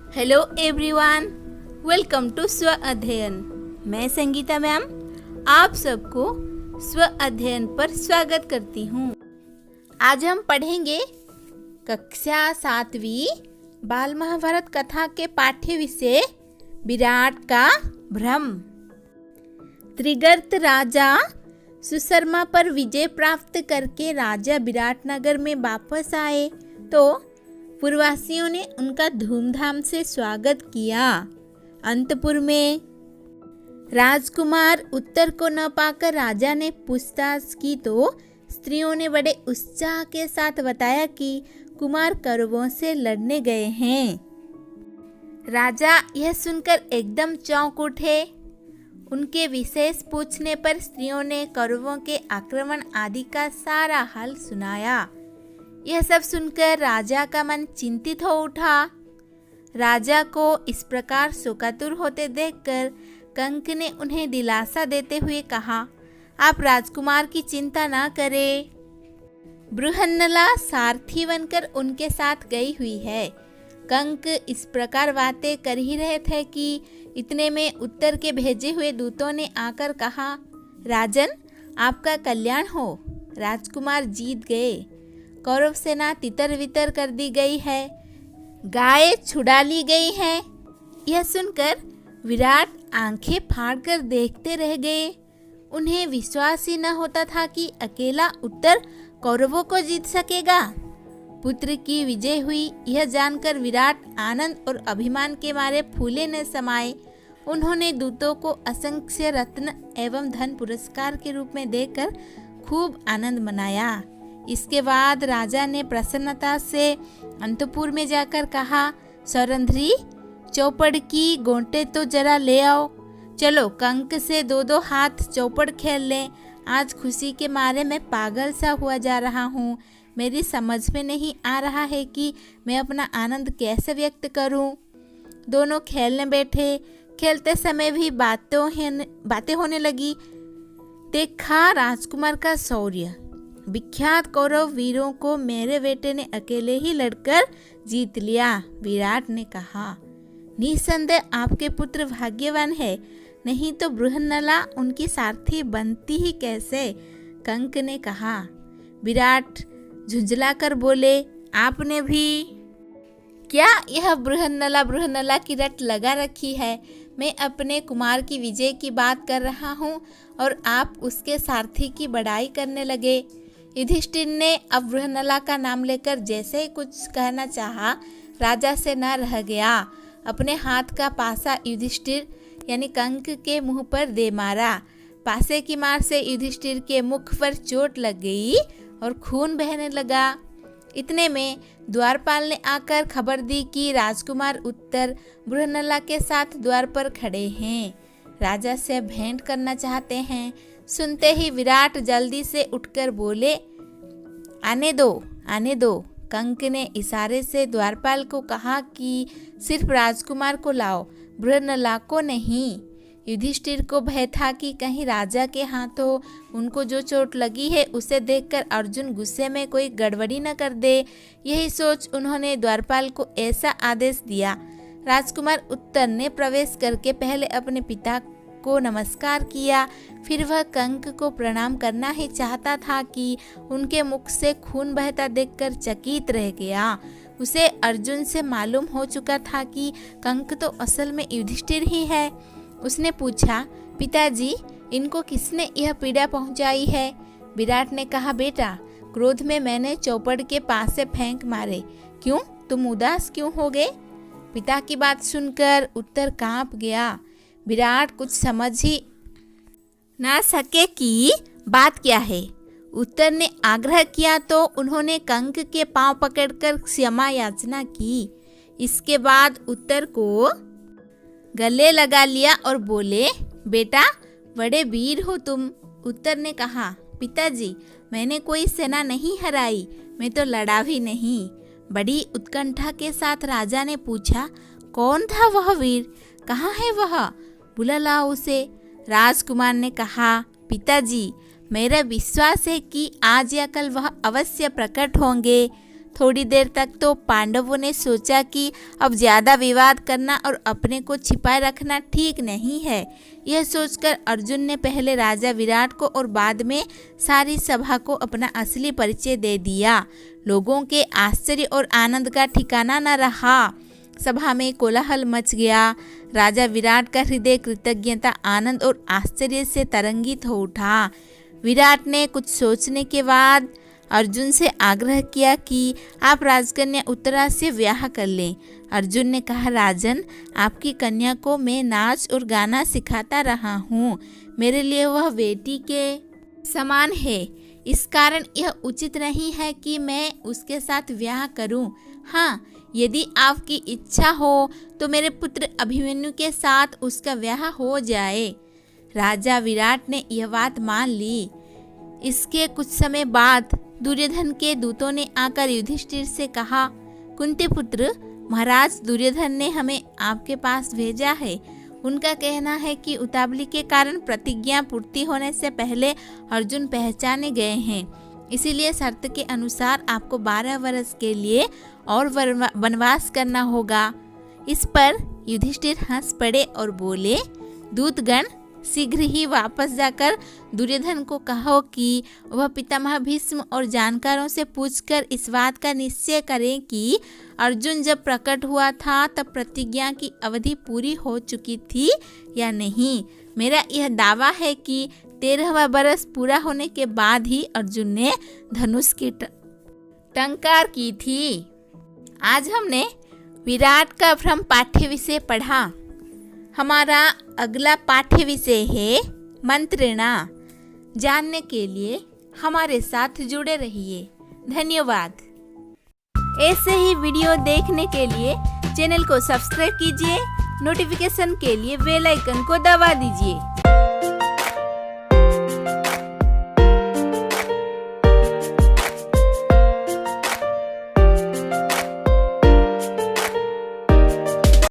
Hello everyone, welcome to स्व अध्ययन। मैं संगीता मैम आप सबको स्व अध्ययन पर स्वागत करती हूँ। आज हम पढ़ेंगे कक्षा 7वीं बाल महाभारत कथा के पाठ्य विषय विराट का भ्रम। त्रिगर्त राजा सुशर्मा पर विजय प्राप्त करके राजा विराटनगर में वापस आए तो पुरवासियों ने उनका धूमधाम से स्वागत किया। अंतपुर में राजकुमार उत्तर को न पाकर राजा ने पूछताछ की तो स्त्रियों ने बड़े उत्साह के साथ बताया कि कुमार कौरवों से लड़ने गए हैं। राजा यह सुनकर एकदम चौंक उठे। उनके विशेष पूछने पर स्त्रियों ने कौरवों के आक्रमण आदि का सारा हाल सुनाया। यह सब सुनकर राजा का मन चिंतित हो उठा। राजा को इस प्रकार शोकातुर होते देखकर कंक ने उन्हें दिलासा देते हुए कहा, आप राजकुमार की चिंता न करें। बृहन्नला सारथी बनकर उनके साथ गई हुई है। कंक इस प्रकार बातें कर ही रहे थे कि इतने में उत्तर के भेजे हुए दूतों ने आकर कहा, राजन आपका कल्याण हो, राजकुमार जीत गए। कौरव सेना तितर बितर कर दी गई है, गाय छुड़ा ली गई हैं। यह सुनकर विराट आंखें फाड़कर देखते रह गए। उन्हें विश्वास ही न होता था कि अकेला उत्तर कौरवों को जीत सकेगा। पुत्र की विजय हुई यह जानकर विराट आनंद और अभिमान के मारे फूले न समाये। उन्होंने दूतों को असंख्य रत्न एवं धन पुरस्कार के रूप में देकर खूब आनंद मनाया। इसके बाद राजा ने प्रसन्नता से अंतपुर में जाकर कहा, सौरंध्री चौपड़ की गोंटे तो जरा ले आओ। चलो कंक से दो दो हाथ चौपड़ खेल लें। आज खुशी के मारे मैं पागल सा हुआ जा रहा हूँ। मेरी समझ में नहीं आ रहा है कि मैं अपना आनंद कैसे व्यक्त करूँ। दोनों खेलने बैठे। खेलते समय भी बातें होने लगी। देखा राजकुमार का शौर्य। विख्यात कौरव वीरों को मेरे बेटे ने अकेले ही लड़कर जीत लिया। विराट ने कहा, निसंदेह आपके पुत्र भाग्यवान है, नहीं तो बृहन्नला उनकी सारथी बनती ही कैसे। कंक ने कहा। विराट झुंझलाकर बोले, आपने भी क्या यह बृहन्नला की रट लगा रखी है। मैं अपने कुमार की विजय की बात कर रहा हूँ और आप उसके सारथी की बड़ाई करने लगे। युधिष्ठिर ने अब बृहन्नला का नाम लेकर जैसे ही कुछ कहना चाहा, राजा से न रह गया। अपने हाथ का पासा युधिष्ठिर यानी कंक के मुंह पर दे मारा। पासे की मार से युधिष्ठिर के मुख पर चोट लग गई और खून बहने लगा। इतने में द्वारपाल ने आकर खबर दी कि राजकुमार उत्तर बृहन्नला के साथ द्वार पर खड़े हैं, राजा से भेंट करना चाहते हैं। सुनते ही विराट जल्दी से उठकर बोले, आने दो। कंक ने इशारे से द्वारपाल को कहा कि सिर्फ राजकुमार को लाओ, बृहन्नला को नहीं। युधिष्ठिर को भय था कि कहीं राजा के हाथों उनको जो चोट लगी है उसे देखकर अर्जुन गुस्से में कोई गड़बड़ी न कर दे। यही सोच उन्होंने द्वारपाल को ऐसा आदेश दिया। राजकुमार उत्तर ने प्रवेश करके पहले अपने पिता को नमस्कार किया, फिर वह कंक को प्रणाम करना ही चाहता था कि उनके मुख से खून बहता देखकर चकित रह गया। उसे अर्जुन से मालूम हो चुका था कि कंक तो असल में युधिष्ठिर ही है। उसने पूछा, पिताजी इनको किसने यह पीड़ा पहुंचाई है। विराट ने कहा, बेटा क्रोध में मैंने चौपड़ के पास से फेंक मारे। क्यों, तुम उदास क्यों हो गए। पिता की बात सुनकर उत्तर कांप गया। विराट कुछ समझ ही ना सके कि बात क्या है। उत्तर ने आग्रह किया तो उन्होंने कंक के पांव पकड़कर क्षमा याचना की। इसके बाद उत्तर को गले लगा लिया और बोले, बेटा बड़े वीर हो तुम। उत्तर ने कहा, पिताजी मैंने कोई सेना नहीं हराई, मैं तो लड़ा भी नहीं। बड़ी उत्कंठा के साथ राजा ने पूछा, कौन था वह वीर, कहाँ है वह, बुला लाओ उसे। राजकुमार ने कहा, पिताजी मेरा विश्वास है कि आज या कल वह अवश्य प्रकट होंगे। थोड़ी देर तक तो पांडवों ने सोचा कि अब ज़्यादा विवाद करना और अपने को छिपाए रखना ठीक नहीं है। यह सोचकर अर्जुन ने पहले राजा विराट को और बाद में सारी सभा को अपना असली परिचय दे दिया। लोगों के आश्चर्य और आनंद का ठिकाना न रहा। सभा में कोलाहल मच गया। राजा विराट का हृदय कृतज्ञता, आनंद और आश्चर्य से तरंगित हो उठा। विराट ने कुछ सोचने के बाद अर्जुन से आग्रह किया कि आप राजकन्या उत्तरा से ब्याह कर लें। अर्जुन ने कहा, राजन, आपकी कन्या को मैं नाच और गाना सिखाता रहा हूँ। मेरे लिए वह बेटी के समान है। इस कारण यह उचित नहीं है कि मैं उसके साथ ब्याह करूँ। हाँ, यदि आपकी इच्छा हो तो मेरे पुत्र अभिमन्यु के साथ उसका ब्याह हो जाए। राजा विराट ने यह बात मान ली। इसके कुछ समय बाद दुर्योधन के दूतों ने आकर युधिष्ठिर से कहा, कुंती पुत्र, महाराज दुर्योधन ने हमें आपके पास भेजा है। उनका कहना है कि उतावली के कारण प्रतिज्ञा पूर्ति होने से पहले अर्जुन पहचाने गए हैं। इसीलिए शर्त के अनुसार आपको 12 वर्ष के लिए और वनवास करना होगा। इस पर युधिष्ठिर हंस पड़े और बोले, दूतगण, शीघ्र ही वापस जाकर दुर्योधन को कहो कि वह पितामह भीष्म और जानकारों से पूछकर इस बात का निश्चय करें कि अर्जुन जब प्रकट हुआ था तब प्रतिज्ञा की अवधि पूरी हो चुकी थी या नहीं। मेरा यह दावा है कि 13वां बरस पूरा होने के बाद ही अर्जुन ने धनुष की टंकार की थी। आज हमने विराट का भ्रम पाठ्य विषय पढ़ा। हमारा अगला पाठ्य विषय है मंत्रणा। जानने के लिए हमारे साथ जुड़े रहिए। धन्यवाद। ऐसे ही वीडियो देखने के लिए चैनल को सब्सक्राइब कीजिए। नोटिफिकेशन के लिए बेल आइकन को दबा दीजिए।